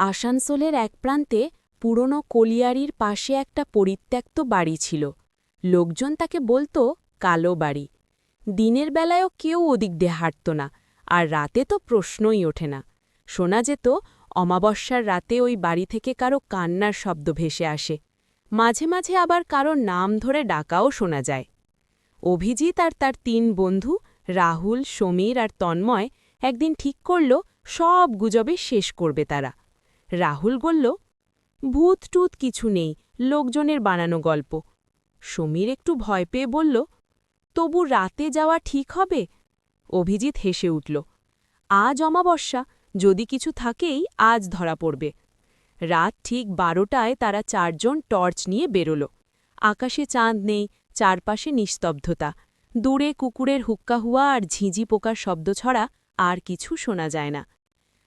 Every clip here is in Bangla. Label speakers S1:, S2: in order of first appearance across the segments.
S1: আসানসোলের এক প্রান্তে পুরনো কলিয়ারির পাশে একটা পরিত্যক্ত বাড়ি ছিল। লোকজন তাকে বলতো কালো বাড়ি। দিনের বেলায়ও কেউ ওদিক দিয়ে হাঁটত না, আর রাতে তো প্রশ্নই ওঠে না। শোনা যেত অমাবস্যার রাতে ওই বাড়ি থেকে কারো কান্নার শব্দ ভেসে আসে। মাঝে মাঝে আবার কারো নাম ধরে ডাকাও শোনা যায়। অভিজিৎ আর তার ৩ বন্ধু রাহুল, সমীর আর তন্ময় একদিন ঠিক করল সব গুজবে শেষ করবে তারা। রাহুল বলল, ভূত টুত কিছু নেই, লোকজনের বানানো গল্প। সমীর একটু ভয় পেয়ে বলল, তবু রাতে যাওয়া ঠিক হবে? অভিজিৎ হেসে উঠল, আজ অমাবস্যা, যদি কিছু থাকেই আজ ধরা পড়বে। রাত ঠিক ১২টায় তারা ৪ জন টর্চ নিয়ে বেরোল। আকাশে চাঁদ নেই, চারপাশে নিস্তব্ধতা। দূরে কুকুরের হুক্কা হুয়া আর ঝিঁঝি পোকার শব্দ ছড়া আর কিছু শোনা যায় না।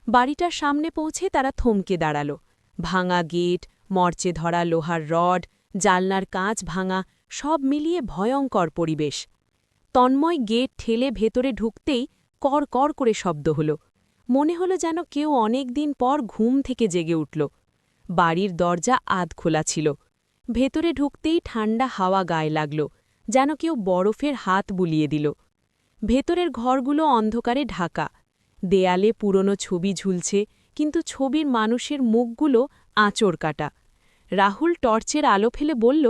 S1: বাড়িটার সামনে পৌঁছে তারা থমকে দাঁড়াল। ভাঙা গেট, মরচে ধরা লোহার রড, জালনার কাঁচ ভাঙা, সব মিলিয়ে ভয়ঙ্কর পরিবেশ। তন্ময় গেট ঠেলে ভেতরে ঢুকতেই কর কর করে শব্দ হল। মনে হলো যেন কেউ অনেক দিন পর ঘুম থেকে জেগে উঠল। বাড়ির দরজা আধ খোলা ছিল। ভেতরে ঢুকতেই ঠান্ডা হাওয়া গায়ে লাগল, যেন কেউ বরফের হাত বুলিয়ে দিল। ভেতরের ঘরগুলো অন্ধকারে ঢাকা। দেয়ালে পুরনো ছবি ঝুলছে, কিন্তু ছবির মানুষের মুখগুলো আঁচড় কাটা। রাহুল টর্চের আলো ফেলে বলল,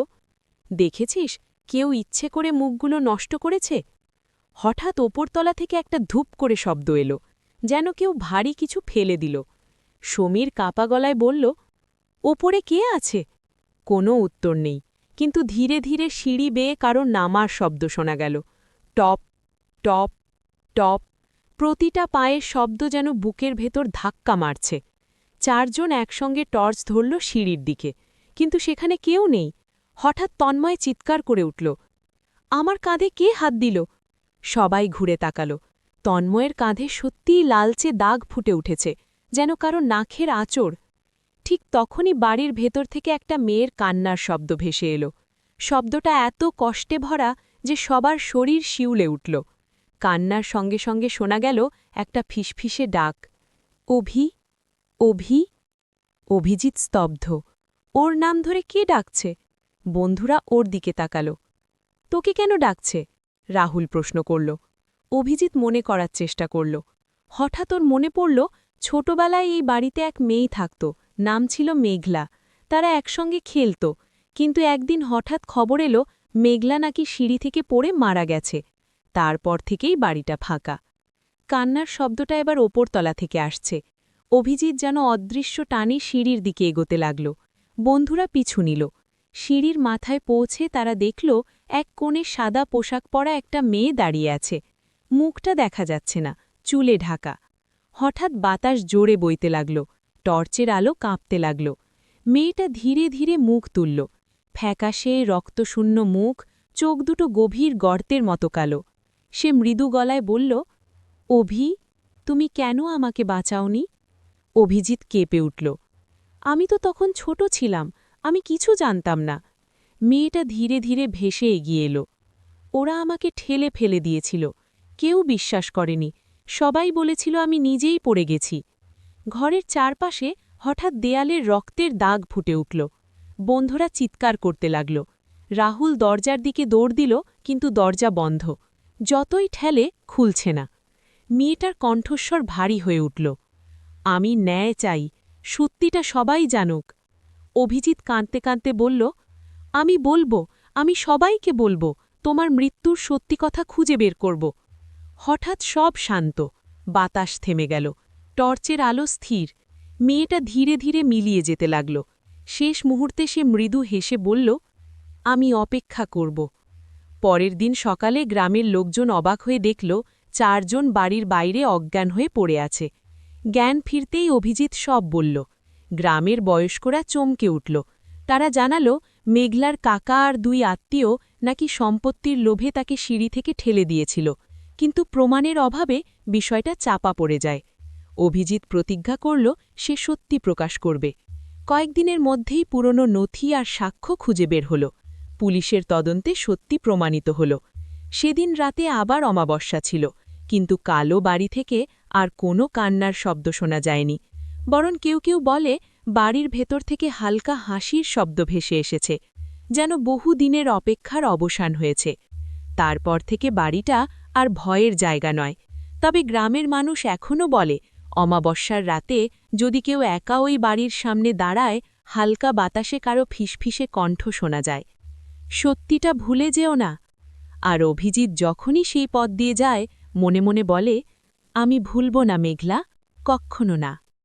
S1: দেখেছিস, কেউ ইচ্ছে করে মুখগুলো নষ্ট করেছে। হঠাৎ ওপরতলা থেকে একটা ধূপ করে শব্দ এলো, যেন কেউ ভারী কিছু ফেলে দিল। সমীর কাঁপা গলায় বলল, ওপরে কে আছে? কোনো উত্তর নেই, কিন্তু ধীরে ধীরে সিঁড়ি বেয়ে কারো নামার শব্দ শোনা গেল। টপ টপ টপ, প্রতিটা পায়ের শব্দ যেন বুকের ভেতর ধাক্কা মারছে। ৪ জন একসঙ্গে টর্চ ধরল সিঁড়ির দিকে, কিন্তু সেখানে কেউ নেই। হঠাৎ তন্ময় চিৎকার করে উঠল, আমার কাঁধে কে হাত দিল? সবাই ঘুরে তাকাল। তন্ময়ের কাঁধে সত্যিই লালচে দাগ ফুটে উঠেছে, যেন কারো নাখের আঁচড়। ঠিক তখনই বাড়ির ভেতর থেকে একটা মেয়ের কান্নার শব্দ ভেসে এলো। শব্দটা এত কষ্টে ভরা যে সবার শরীর শিউলে উঠল। কান্নার সঙ্গে সঙ্গে শোনা গেল একটা ফিসফিসে ডাক, অভি, অভি। অভিজিৎ স্তব্ধ। ওর নাম ধরে কে ডাকছে? বন্ধুরা ওর দিকে তাকাল। তোকে কেন ডাকছে? রাহুল প্রশ্ন করল। অভিজিৎ মনে করার চেষ্টা করল। হঠাৎ ওর মনে পড়ল, ছোটবেলায় এই বাড়িতে এক মেয়ে থাকত, নাম ছিল মেঘলা। তারা একসঙ্গে খেলত, কিন্তু একদিন হঠাৎ খবর এলো মেঘলা নাকি সিঁড়ি থেকে পড়ে মারা গেছে। তারপর থেকেই বাড়িটা ফাঁকা। কান্নার শব্দটা এবার ওপরতলা থেকে আসছে। অভিজিৎ যেন অদৃশ্য টানে সিঁড়ির দিকে এগোতে লাগল। বন্ধুরা পিছু নিল। সিঁড়ির মাথায় পৌঁছে তারা দেখল এক কোণে সাদা পোশাক পরা একটা মেয়ে দাঁড়িয়ে আছে। মুখটা দেখা যাচ্ছে না, চুলে ঢাকা। হঠাৎ বাতাস জোরে বইতে লাগল, টর্চের আলো কাঁপতে লাগল। মেয়েটা ধীরে ধীরে মুখ তুলল। ফ্যাকাশে রক্তশূন্য মুখ, চোখ দুটো গভীর গর্তের মতো কালো। সে মৃদু গলায় বলল, অভি, তুমি কেন আমাকে বাঁচাওনি? অভিজিৎ কেঁপে উঠল। আমি তো তখন ছোট ছিলাম, আমি কিছু জানতাম না। মেয়েটা ধীরে ধীরে ভেসে এগিয়ে এলো। ওরা আমাকে ঠেলে ফেলে দিয়েছিল, কেউ বিশ্বাস করেনি। সবাই বলেছিল আমি নিজেই পড়ে গেছি। ঘরের চারপাশে হঠাৎ দেয়ালের রক্তের দাগ ফুটে উঠল। বন্ধুরা চিৎকার করতে লাগল। রাহুল দরজার দিকে দৌড় দিল, কিন্তু দরজা বন্ধ। যতই ঠেলে খুলছে না। মেয়েটার কণ্ঠস্বর ভারী হয়ে উঠল, আমি ন্যায় চাই, সত্যিটা সবাই জানুক। অভিজিৎ কাঁদতে কাঁদতে বলল, আমি বলবো, আমি সবাইকে বলবো, তোমার মৃত্যুর সত্যি কথা খুঁজে বের করব। হঠাৎ সব শান্ত, বাতাস থেমে গেল, টর্চের আলো স্থির। মেয়েটা ধীরে ধীরে মিলিয়ে যেতে লাগল। শেষ মুহূর্তে সে মৃদু হেসে বলল, আমি অপেক্ষা করব। পরের দিন সকালে গ্রামের লোকজন অবাক হয়ে দেখল ৪ জন বাড়ির বাইরে অজ্ঞান হয়ে পড়ে আছে। জ্ঞান ফিরতেই অভিজিৎ সব বলল। গ্রামের বয়স্করা চমকে উঠল। তারা জানালো মেঘলার কাকা আর ২ আত্মীয় নাকি সম্পত্তির লোভে তাকে সিঁড়ি থেকে ঠেলে দিয়েছিল, কিন্তু প্রমাণের অভাবে বিষয়টা চাপা পড়ে যায়। অভিজিৎ প্রতিজ্ঞা করল সে সত্যি প্রকাশ করবে। কয়েকদিনের মধ্যেই পুরনো নথি আর সাক্ষ্য খুঁজে বের হল। পুলিশের তদন্তে সত্যি প্রমাণিত হল। সেদিন রাতে আবার অমাবস্যা ছিল, কিন্তু কালো বাড়ি থেকে আর কোনো কান্নার শব্দ শোনা যায়নি। বরং কেউ কেউ বলে বাড়ির ভেতর থেকে হালকা হাসির শব্দ ভেসে এসেছে, যেন বহু দিনের অপেক্ষার অবসান হয়েছে। তারপর থেকে বাড়িটা আর ভয়ের জায়গা নয়। তবে গ্রামের মানুষ এখনও বলে, অমাবস্যার রাতে যদি কেউ একা ওই বাড়ির সামনে দাঁড়ায়, হালকা বাতাসে কারো ফিসফিসে কণ্ঠ শোনা যায়। সত্যিটা ভুলে যেও না। আর অভিজিৎ যখনই সেই পথ দিয়ে যায়, মনে মনে বলে, আমি ভুলব না মেঘলা, কক্ষনো না।